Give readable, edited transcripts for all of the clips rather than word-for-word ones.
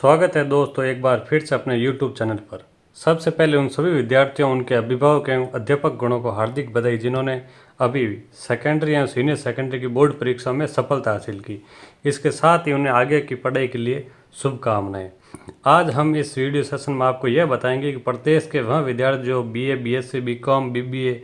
स्वागत है दोस्तों एक बार फिर से अपने YouTube चैनल पर। सबसे पहले उन सभी विद्यार्थियों, उनके अभिभावक एवं अध्यापक गणों को हार्दिक बधाई जिन्होंने अभी सेकेंडरी या सीनियर सेकेंडरी की बोर्ड परीक्षा में सफलता हासिल की। इसके साथ ही उन्हें आगे की पढ़ाई के लिए शुभकामनाएं। आज हम इस वीडियो सेशन में आपको यह बताएंगे कि प्रदेश के वह विद्यार्थी जो BA, BSc, BCom, BBA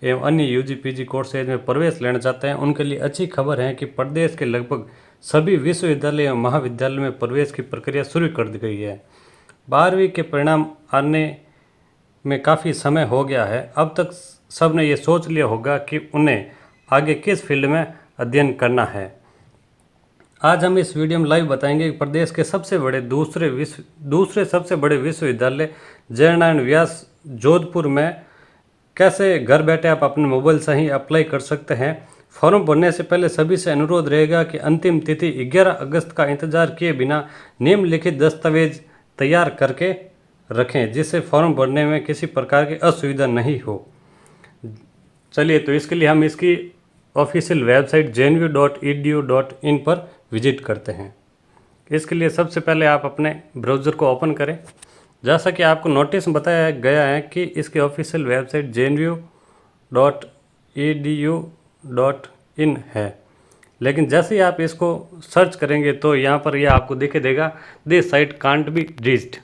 एवं अन्य UG, PG कोर्सेज में प्रवेश लेना चाहते हैं, उनके लिए अच्छी खबर है कि प्रदेश के लगभग सभी विश्वविद्यालय एवं महाविद्यालय में प्रवेश की प्रक्रिया शुरू कर दी गई है। 12वीं के परिणाम आने में काफ़ी समय हो गया है। अब तक सबने ये सोच लिया होगा कि उन्हें आगे किस फील्ड में अध्ययन करना है। आज हम इस वीडियो में लाइव बताएंगे कि प्रदेश के सबसे बड़े दूसरे सबसे बड़े विश्वविद्यालय जयनारायण व्यास जोधपुर में कैसे घर बैठे आप अपने मोबाइल से ही अप्लाई कर सकते हैं। फॉर्म भरने से पहले सभी से अनुरोध रहेगा कि अंतिम तिथि 11 अगस्त का इंतजार किए बिना निम्नलिखित दस्तावेज तैयार करके रखें, जिससे फॉर्म भरने में किसी प्रकार की असुविधा नहीं हो। चलिए, तो इसके लिए हम इसकी ऑफिशियल वेबसाइट jnvu.edu.in पर विजिट करते हैं। इसके लिए सबसे पहले आप अपने ब्राउज़र को ओपन करें। जैसा कि आपको नोटिस में बताया गया है कि इसकी ऑफिशियल वेबसाइट jnvu.edu.in है, लेकिन जैसे ही आप इसको सर्च करेंगे तो यहाँ पर यह आपको दिखे देगा this site can't be reached.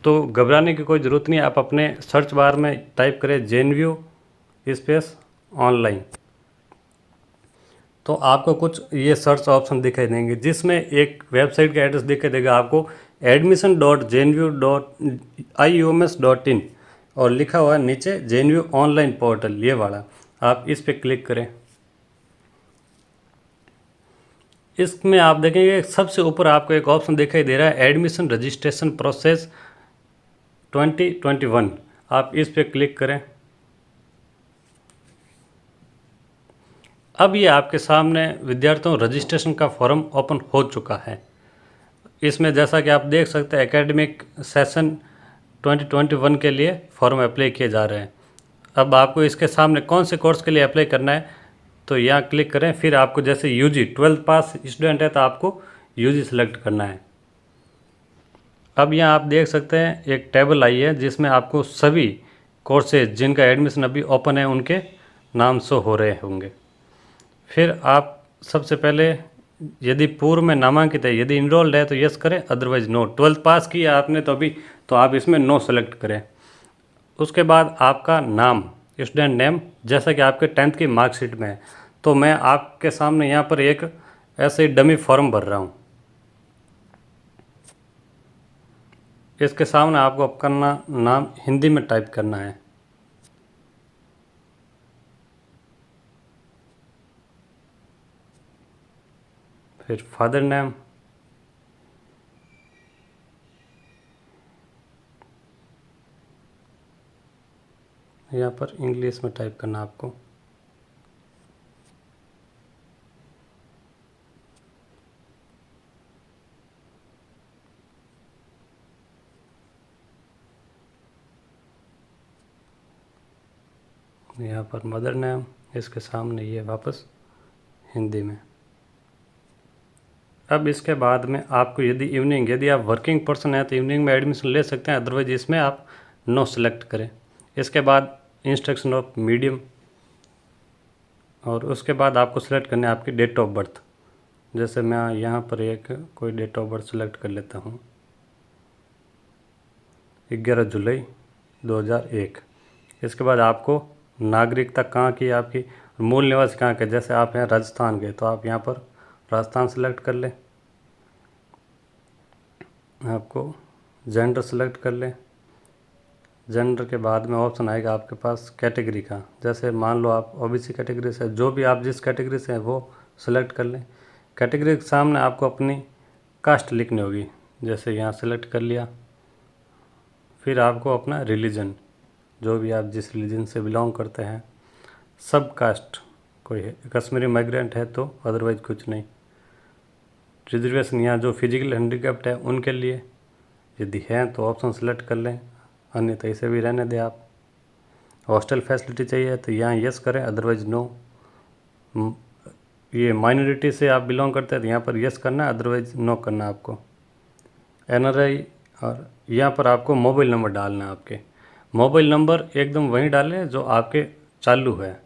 तो घबराने की कोई ज़रूरत नहीं। आप अपने सर्च बार में टाइप करें JNVU स्पेस ऑनलाइन, तो आपको कुछ ये सर्च ऑप्शन दिखाई देंगे, जिसमें एक वेबसाइट का एड्रेस दिखाई देगा आपको admission.jnvu.iums.in और लिखा हुआ है नीचे JNVU ऑनलाइन पोर्टल, ये वाला। आप इस पर क्लिक करें। इसमें आप देखेंगे सबसे ऊपर आपको एक ऑप्शन दिखाई दे रहा है एडमिशन रजिस्ट्रेशन प्रोसेस 2021। आप इस पर क्लिक करें। अब ये आपके सामने विद्यार्थियों रजिस्ट्रेशन का फॉर्म ओपन हो चुका है। इसमें जैसा कि आप देख सकते हैं एकेडमिक सेशन 2021 के लिए फॉर्म अप्लाई किए जा रहे हैं। अब आपको इसके सामने कौन से कोर्स के लिए अप्लाई करना है तो यहाँ क्लिक करें। फिर आपको जैसे UG 12th पास स्टूडेंट है तो आपको UG सेलेक्ट करना है। अब यहाँ आप देख सकते हैं एक टेबल आई है जिसमें आपको सभी कोर्सेज जिनका एडमिशन अभी ओपन है उनके नाम शो हो रहे होंगे। फिर आप सबसे पहले यदि पूर्व में नामांकित है, यदि इनरोल्ड है तो यस करें, अदरवाइज नो। 12th पास किया आपने तो अभी तो आप इसमें नो सेलेक्ट करें। उसके बाद आपका नाम, स्टूडेंट नेम, जैसा कि आपके 10th की मार्कशीट में है। तो मैं आपके सामने यहाँ पर एक ऐसे ही डमी फॉर्म भर रहा हूँ। इसके सामने आपको अपना नाम हिंदी में टाइप करना है। फिर फादर नेम, यहाँ पर इंग्लिश में टाइप करना आपको। यहाँ पर मदर नेम, इसके सामने ये वापस हिंदी में। अब इसके बाद में आपको यदि आप वर्किंग पर्सन हैं तो इवनिंग में एडमिशन ले सकते हैं, अदरवाइज इसमें आप नो सेलेक्ट करें। इसके बाद इंस्ट्रक्शन ऑफ मीडियम और उसके बाद आपको सेलेक्ट करना है आपकी डेट ऑफ बर्थ। जैसे मैं यहाँ पर एक कोई डेट ऑफ बर्थ सेलेक्ट कर लेता हूँ, 11 जुलाई 2001। इसके बाद आपको नागरिकता कहाँ की, आपकी मूल निवास कहाँ के, जैसे आप हैं राजस्थान के तो आप यहाँ पर राजस्थान सेलेक्ट कर लें। आपको जेंडर सेलेक्ट कर लें। जेंडर के बाद में ऑप्शन आएगा आपके पास कैटेगरी का, जैसे मान लो आप OBC कैटेगरी से, जो भी आप जिस कैटेगरी से हैं वो सेलेक्ट कर लें। कैटेगरी के सामने आपको अपनी कास्ट लिखनी होगी, जैसे यहाँ सेलेक्ट कर लिया। फिर आपको अपना रिलीजन, जो भी आप जिस रिलीजन से बिलोंग करते हैं। सब कास्ट कोई है, कश्मीरी माइग्रेंट है तो, अदरवाइज कुछ नहीं। रिजर्वेशन यहाँ जो फिजिकल हैंडीकैप्ड है उनके लिए यदि हैं तो ऑप्शन सेलेक्ट कर लें, अन्यथा इसे भी रहने दें आप। हॉस्टल फैसिलिटी चाहिए तो यहाँ यस करें, अदरवाइज नो। ये माइनॉरिटी से आप बिलोंग करते हैं तो यहाँ पर यस करना है, अदरवाइज नो करना आपको। NRI। और यहाँ पर आपको मोबाइल नंबर डालना है। आपके मोबाइल नंबर एकदम वहीं डालें जो आपके चालू है।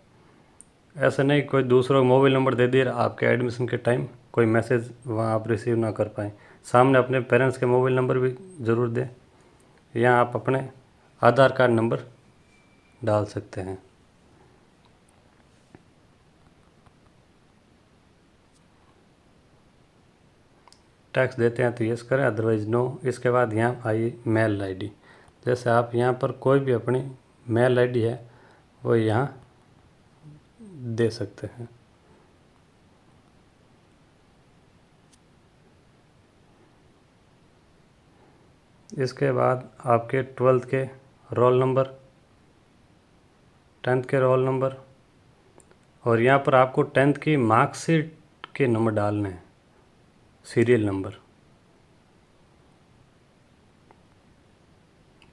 ऐसा नहीं कोई दूसरा मोबाइल नंबर दे दिया आपके एडमिशन के टाइम कोई मैसेज वहाँ आप रिसीव ना कर पाएँ। सामने अपने पेरेंट्स के मोबाइल नंबर भी ज़रूर दें। यहाँ आप अपने आधार कार्ड नंबर डाल सकते हैं। टैक्स देते हैं तो यस करें, अदरवाइज़ नो। इसके बाद यहाँ आइए मेल आईडी। जैसे आप यहाँ पर कोई भी अपनी मेल आईडी है वो यहाँ दे सकते हैं। इसके बाद आपके 12th के रोल नंबर, 10th के रोल नंबर, और यहाँ पर आपको 10th की मार्कशीट के नंबर डालने हैं, सीरियल नंबर।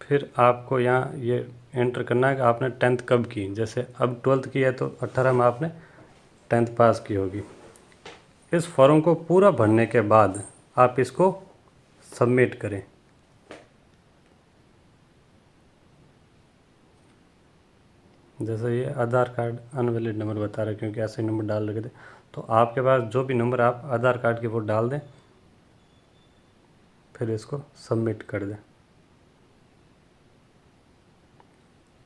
फिर आपको यहाँ ये एंटर करना है कि आपने 10th कब की। जैसे अब 12th की है तो 18 में आपने 10th पास की होगी। इस फॉर्म को पूरा भरने के बाद आप इसको सबमिट करें। जैसे ये आधार कार्ड अनवैलिड नंबर बता रहा है क्योंकि ऐसे नंबर डाल रखे थे। तो आपके पास जो भी नंबर आप आधार कार्ड के वो डाल दें, फिर इसको सबमिट कर दें।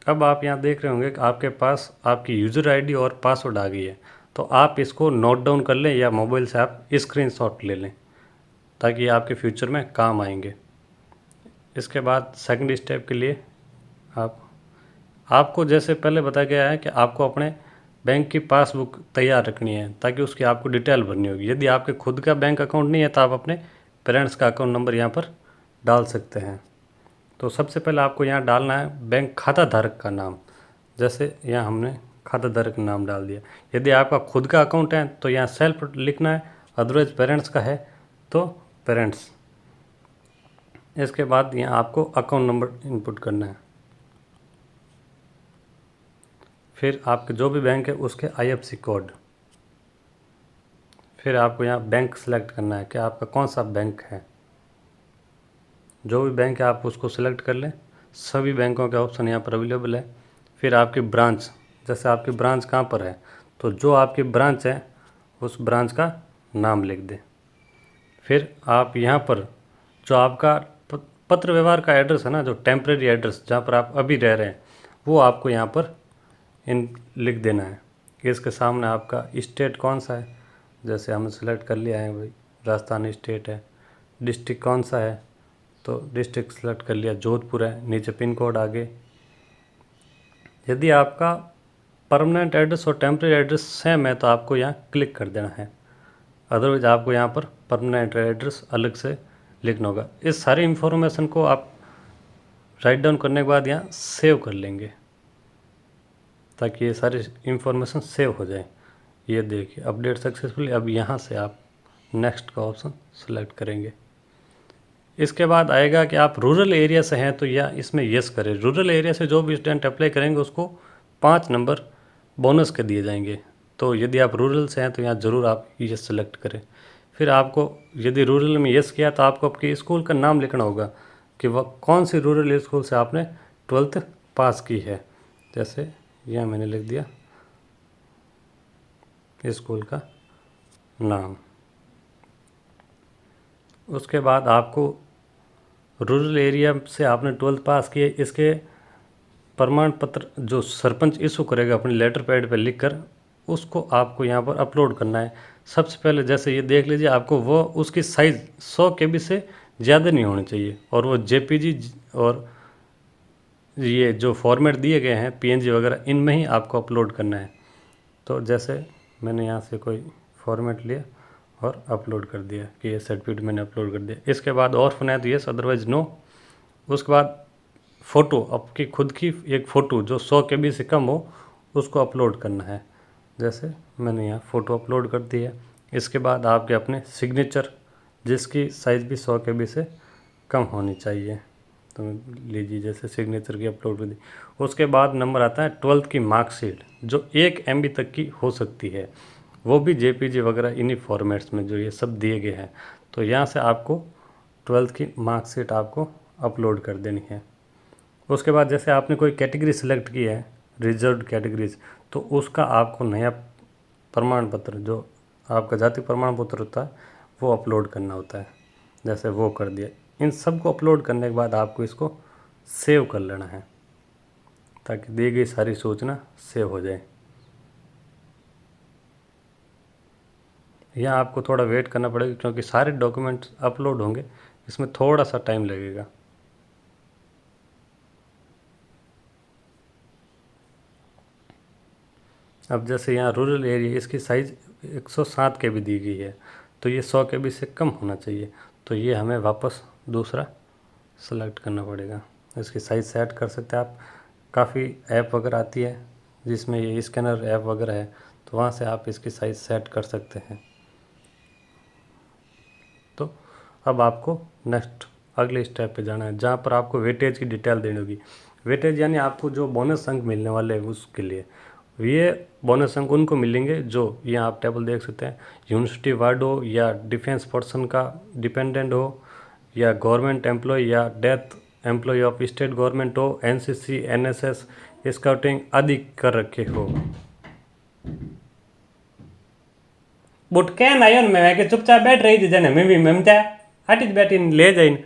अब आप यहाँ देख रहे होंगे कि आपके पास आपकी यूज़र आईडी और पासवर्ड आ गई है। तो आप इसको नोट डाउन कर लें या मोबाइल से आप स्क्रीनशॉट ले लें ताकि आपके फ्यूचर में काम आएंगे। इसके बाद सेकंड स्टेप के लिए आपको जैसे पहले बताया गया है कि आपको अपने बैंक की पासबुक तैयार रखनी है ताकि उसकी आपको डिटेल भरनी होगी। यदि आपके खुद का बैंक अकाउंट नहीं है तो आप अपने पेरेंट्स का अकाउंट नंबर यहाँ पर डाल सकते हैं। तो सबसे पहले आपको यहाँ डालना है बैंक खाता धारक का नाम। जैसे यहाँ हमने खाता धारक का नाम डाल दिया। यदि आपका खुद का अकाउंट है तो यहाँ सेल्फ लिखना है, अदरवाइज पेरेंट्स का है तो पेरेंट्स। इसके बाद यहाँ आपको अकाउंट नंबर इनपुट करना है। फिर आपके जो भी बैंक है उसके IFSC कोड। फिर आपको यहाँ बैंक सेलेक्ट करना है कि आपका कौन सा बैंक है। जो भी बैंक है आप उसको सिलेक्ट कर लें। सभी बैंकों के ऑप्शन यहाँ पर अवेलेबल है। फिर आपकी ब्रांच, जैसे आपकी ब्रांच कहाँ पर है तो जो आपकी ब्रांच है उस ब्रांच का नाम लिख दें। फिर आप यहाँ पर जो आपका पत्र व्यवहार का एड्रेस है ना, जो टेम्परेरी एड्रेस जहाँ पर आप अभी रह रहे हैं, वो आपको यहाँ पर लिख देना है कि इसके सामने आपका स्टेट कौन सा है। जैसे हमने सेलेक्ट कर लिया है भाई राजस्थान स्टेट है। डिस्ट्रिक्ट कौन सा है तो डिस्ट्रिक्ट सेलेक्ट कर लिया, जोधपुर है। नीचे पिन कोड आगे। यदि आपका परमानेंट एड्रेस और टेम्परेरी एड्रेस सेम है तो आपको यहाँ क्लिक कर देना है, अदरवाइज आपको यहाँ पर परमानेंट एड्रेस अलग से लिखना होगा। इस सारी इन्फॉर्मेशन को आप राइट डाउन करने के बाद यहाँ सेव कर लेंगे ताकि ये सारी इन्फॉर्मेशन सेव हो जाए। ये देखिए अपडेट सक्सेसफुली। अब यहाँ से आप नेक्स्ट का ऑप्शन सेलेक्ट करेंगे। इसके बाद आएगा कि आप रूरल एरिया से हैं तो या इसमें यस करें। रूरल एरिया से जो भी स्टूडेंट अप्लाई करेंगे उसको 5 नंबर बोनस के दिए जाएंगे। तो यदि आप रूरल से हैं तो यहाँ ज़रूर आप यस सेलेक्ट करें। फिर आपको यदि रूरल में यस किया तो आपको आपके स्कूल का नाम लिखना होगा कि वह कौन सी रूरल स्कूल से आपने 12th पास की है। जैसे यह मैंने लिख दिया स्कूल का नाम। उसके बाद आपको रूरल एरिया से आपने 12th पास किए, इसके प्रमाण पत्र जो सरपंच इशू करेगा अपने लेटर पैड पर लिख कर, उसको आपको यहाँ पर अपलोड करना है। सबसे पहले जैसे ये देख लीजिए, आपको वो उसकी साइज़ 100 KB से ज़्यादा नहीं होनी चाहिए और वो JPG और ये जो फॉर्मेट दिए गए हैं PNG वगैरह इनमें ही आपको अपलोड करना है। तो जैसे मैंने यहाँ से कोई फॉर्मेट लिया और अपलोड कर दिया कि ये सर्टिफिकेट मैंने अपलोड कर दिया। इसके बाद ऑर्फन है तो यस, अदरवाइज नो। उसके बाद फ़ोटो, आपकी खुद की एक फ़ोटो जो 100 KB से कम हो उसको अपलोड करना है। जैसे मैंने यहाँ फ़ोटो अपलोड कर दी है। इसके बाद आपके अपने सिग्नेचर जिसकी साइज़ भी 100 KB से कम होनी चाहिए, तो लीजिए जैसे सिग्नेचर की अपलोड कर दी। उसके बाद नंबर आता है 12th की मार्कशीट जो 1 MB तक की हो सकती है, वो भी JPG वगैरह इन्हीं फॉर्मेट्स में जो ये सब दिए गए हैं। तो यहाँ से आपको ट्वेल्थ की मार्कशीट आपको अपलोड कर देनी है। उसके बाद जैसे आपने कोई कैटेगरी सिलेक्ट की है, रिजर्व्ड कैटेगरीज, तो उसका आपको नया प्रमाण पत्र जो आपका जाति प्रमाण पत्र होता है वो अपलोड करना होता है। जैसे वो कर दिया। इन सब को अपलोड करने के बाद आपको इसको सेव कर लेना है ताकि दी गई सारी सूचना सेव हो जाए। यहाँ आपको थोड़ा वेट करना पड़ेगा क्योंकि सारे डॉक्यूमेंट्स अपलोड होंगे, इसमें थोड़ा सा टाइम लगेगा। अब जैसे यहाँ रूरल एरिया, इसकी साइज़ 107 KB दी गई है, तो ये 100 KB से कम होना चाहिए। तो ये हमें वापस दूसरा सेलेक्ट करना पड़ेगा। इसकी साइज़ सेट कर सकते हैं आप। काफ़ी ऐप वगैरह आती है जिसमें ये स्कैनर ऐप वगैरह है, तो वहाँ से आप इसकी साइज़ सेट कर सकते हैं। तो अब आपको नेक्स्ट अगले स्टेप पे जाना है जहाँ पर आपको वेटेज की डिटेल देनी होगी। वेटेज यानी आपको जो बोनस अंक मिलने वाले हैं उसके लिए। ये बोनस अंक उनको मिलेंगे जो, यहाँ आप टेबल देख सकते हैं, यूनिवर्सिटी वार्ड हो या डिफेंस पर्सन का डिपेंडेंट हो या गवर्नमेंट एम्प्लॉय या डेथ एम्प्लॉय ऑफ स्टेट गवर्नमेंट हो, NCC NSS स्काउटिंग आदि कर रखे हो। बुट कैन आयो मैं के चुपचाप बैठ रही थी जने मैं भी ममता हटी बैठी ले जाइन।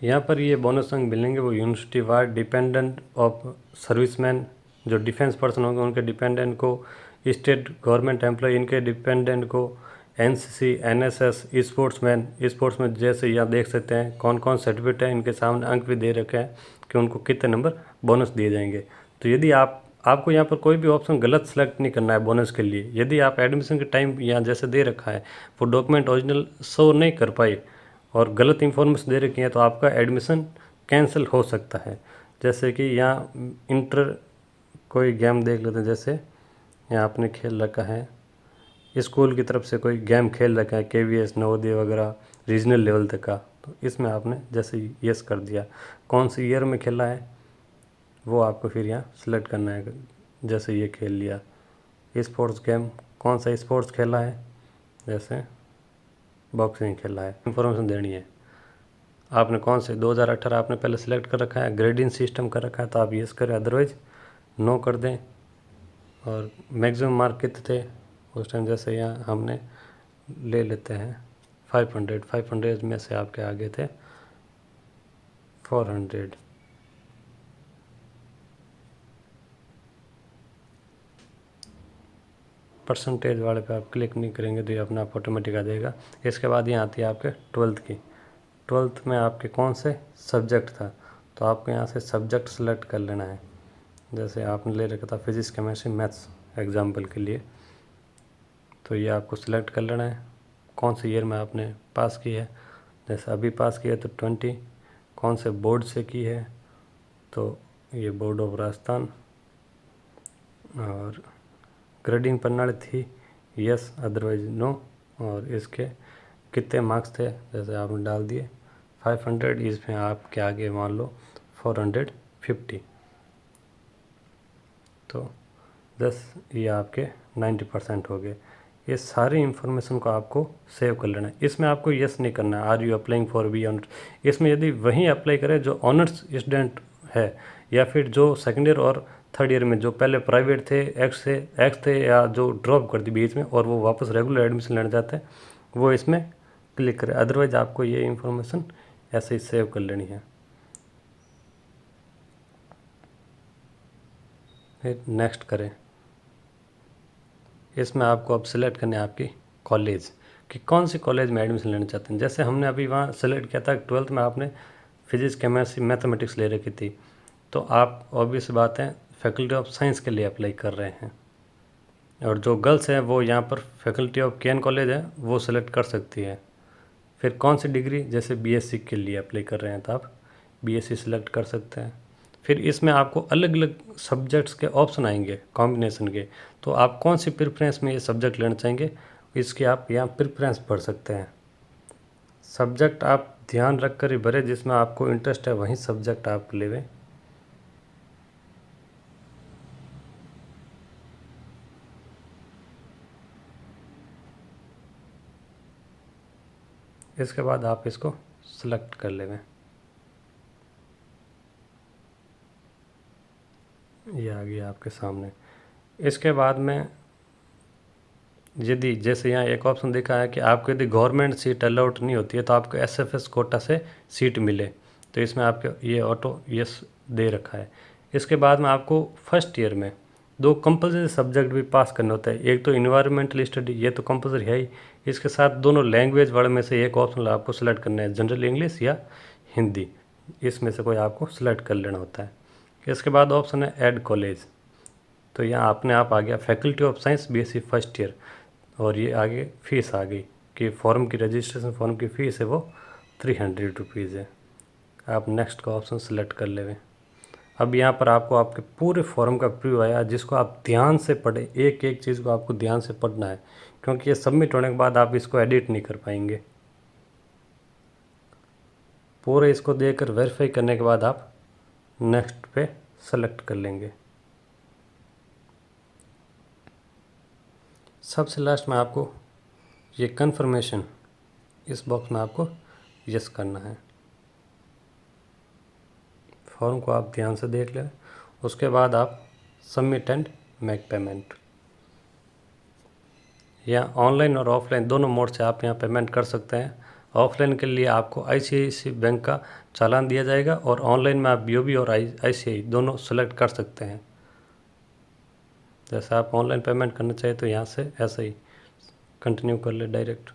यहाँ पर ये बोनस अंक मिलेंगे वो university ward dependent of serviceman, जो डिफेंस पर्सन होंगे उनके डिपेंडेंट को, स्टेट गवर्नमेंट एम्प्लॉय इनके डिपेंडेंट को, NCC NSS स्पोर्ट्समैन जैसे यहाँ देख सकते हैं कौन कौन सर्टिफिकेट है, इनके सामने अंक भी दे रखे हैं कि उनको कितने नंबर बोनस दिए जाएंगे। तो यदि आपको यहाँ पर कोई भी ऑप्शन गलत सेलेक्ट नहीं करना है बोनस के लिए। यदि आप एडमिशन के टाइम यहाँ जैसे दे रखा है वो डॉक्यूमेंट ओरिजिनल शो नहीं कर पाए और गलत इन्फॉर्मेशन दे रखी है तो आपका एडमिशन कैंसिल हो सकता है। जैसे कि यहाँ इंटर कोई गेम देख लेते हैं, जैसे यहाँ आपने खेल रखा है स्कूल की तरफ से कोई गेम खेल रखा है KVS नवोदय वगैरह रीजनल लेवल तक का, तो इसमें आपने जैसे यस कर दिया। कौन सी ईयर में खेला है वो आपको फिर यहाँ सेलेक्ट करना है। जैसे ये खेल लिया स्पोर्ट्स गेम, कौन सा स्पोर्ट्स खेला है, जैसे बॉक्सिंग खेला है, इन्फॉर्मेशन देनी है। आपने कौन से 2018 आपने पहले सेलेक्ट कर रखा है, ग्रेडिंग सिस्टम कर रखा है तो आप यस करें, अदरवाइज नो कर दें। और मैक्सिमम मार्क कितने थे उस टाइम, जैसे यहाँ हमने ले लेते हैं 500 में से आपके आगे थे 400। परसेंटेज वाले पे आप क्लिक नहीं करेंगे तो ये अपना आप ऑटोमेटिक आ जाएगा। इसके बाद यहाँ आती है आपके ट्वेल्थ की। ट्वेल्थ में आपके कौन से सब्जेक्ट था, तो आपको यहाँ से सब्जेक्ट सेलेक्ट कर लेना है। जैसे आपने ले रखा था फिजिक्स केमिस्ट्री मैथ्स एग्जाम्पल के लिए, तो ये आपको सिलेक्ट कर लेना है। कौन से ईयर में आपने पास की है, जैसे अभी पास की है तो 20। कौन से बोर्ड से की है, तो ये बोर्ड ऑफ राजस्थान। और ग्रेडिंग प्रणाली थी यस, अदरवाइज नो। और इसके कितने मार्क्स थे, जैसे आपने डाल दिए 500, इसमें आपके आगे मान लो 450। तो 10 ये आपके 90% हो गए। ये सारी इन्फॉर्मेशन को आपको सेव कर लेना है। इसमें आपको यस नहीं करना है are you applying for B honours. इसमें यदि वहीं अप्लाई करें जो ऑनर्स स्टूडेंट है या फिर जो सेकेंड ईयर और थर्ड ईयर में जो पहले प्राइवेट थे एक्स थे या जो ड्रॉप कर दी बीच में और वो वापस रेगुलर एडमिशन लेना चाहते हैं, वो इसमें क्लिक करें। अदरवाइज आपको ये इन्फॉर्मेशन ऐसे ही सेव कर लेनी है। फिर नेक्स्ट करें। इसमें आपको अब सेलेक्ट करने आपकी कॉलेज कि कौन सी कॉलेज में एडमिशन लेना चाहते हैं। जैसे हमने अभी वहाँ सेलेक्ट किया था ट्वेल्थ में आपने फिजिक्स केमिस्ट्री मैथमेटिक्स ले रखी थी, तो आप ऑब्वियस बात है फैकल्टी ऑफ साइंस के लिए अप्लाई कर रहे हैं। और जो गर्ल्स हैं वो यहाँ पर फैकल्टी ऑफ केन कॉलेज है वो सेलेक्ट कर सकती है। फिर कौन सी डिग्री, जैसे BSc के लिए अप्लाई कर रहे हैं तो आप BSc सेलेक्ट कर सकते हैं। फिर इसमें आपको अलग अलग सब्जेक्ट्स के ऑप्शन आएंगे कॉम्बिनेशन के, तो आप कौन सी प्रेफरेंस में ये सब्जेक्ट लेना चाहेंगे इसकी आप यहाँ प्रेफरेंस पढ़ सकते हैं। सब्जेक्ट आप ध्यान रख कर ही भरे, जिसमें आपको इंटरेस्ट है वही सब्जेक्ट आप लेवें। इसके बाद आप इसको सिलेक्ट कर लेवें। ये आ गया आपके सामने। इसके बाद में यदि जैसे यहाँ एक ऑप्शन दिखा है कि आपको यदि गवर्नमेंट सीट अलॉट नहीं होती है तो आपको एसएफएस कोटा से सीट मिले, तो इसमें आपको ये ऑटो यस दे रखा है। इसके बाद में आपको फर्स्ट ईयर में 2 कंपलसरी सब्जेक्ट भी पास करने होता है। एक तो इन्वायरमेंटल स्टडी, ये तो कंपलसरी है ही। इसके साथ दोनों लैंग्वेज वाले में से एक ऑप्शन आपको सेलेक्ट करना है, जनरल इंग्लिश या हिंदी, इसमें से कोई आपको सेलेक्ट कर लेना होता है। इसके बाद ऑप्शन है ऐड कॉलेज, तो यहाँ अपने आप आ गया faculty of science BSc first year, और ये आगे फीस आ गई कि फॉर्म की रजिस्ट्रेशन फॉर्म की फ़ीस है वो 300 रुपीज़ है। आप नेक्स्ट का ऑप्शन सेलेक्ट कर लेवें। अब यहाँ पर आपको आपके पूरे फॉर्म का प्रीव्यू आया, जिसको आप ध्यान से पढ़ें, एक एक चीज़ को आपको ध्यान से पढ़ना है, क्योंकि ये सबमिट होने के बाद आप इसको एडिट नहीं कर पाएंगे। पूरे इसको देकर वेरीफाई करने के बाद आप नेक्स्ट पे सेलेक्ट कर लेंगे। सबसे लास्ट में आपको ये कन्फर्मेशन, इस बॉक्स में आपको यस करना है। फॉर्म को आप ध्यान से देख लें। उसके बाद आप सबमिट एंड मेक पेमेंट, या ऑनलाइन और ऑफलाइन दोनों मोड से आप यहाँ पेमेंट कर सकते हैं। ऑफलाइन के लिए आपको आईसीआईसीआई बैंक का चालान दिया जाएगा, और ऑनलाइन में आप बीओबी और आईसीआई दोनों सेलेक्ट कर सकते हैं। जैसे आप ऑनलाइन पेमेंट करना चाहिए तो यहाँ से ऐसे ही कंटिन्यू कर ले डायरेक्ट।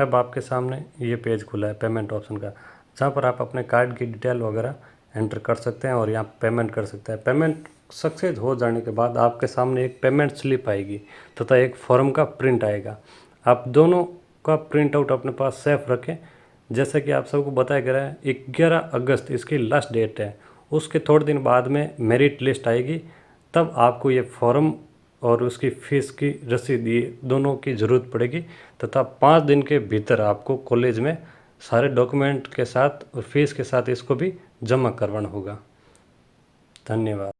अब आपके सामने ये पेज खुला है पेमेंट ऑप्शन का, जहाँ पर आप अपने कार्ड की डिटेल वगैरह एंटर कर सकते हैं और यहाँ पेमेंट कर सकते हैं। पेमेंट सक्सेस हो जाने के बाद आपके सामने एक पेमेंट स्लिप आएगी तथा एक फॉर्म का प्रिंट आएगा। आप दोनों का प्रिंट आउट अपने पास सेफ रखें। जैसे कि आप सबको बताया गया है 11 अगस्त इसकी लास्ट डेट है। उसके थोड़े दिन बाद में मेरिट लिस्ट आएगी, तब आपको ये फॉर्म और उसकी फ़ीस की रसीद, ये दोनों की ज़रूरत पड़ेगी, तथा 5 दिन के भीतर आपको कॉलेज में सारे डॉक्यूमेंट के साथ और फीस के साथ इसको भी जमा करवाना होगा। धन्यवाद।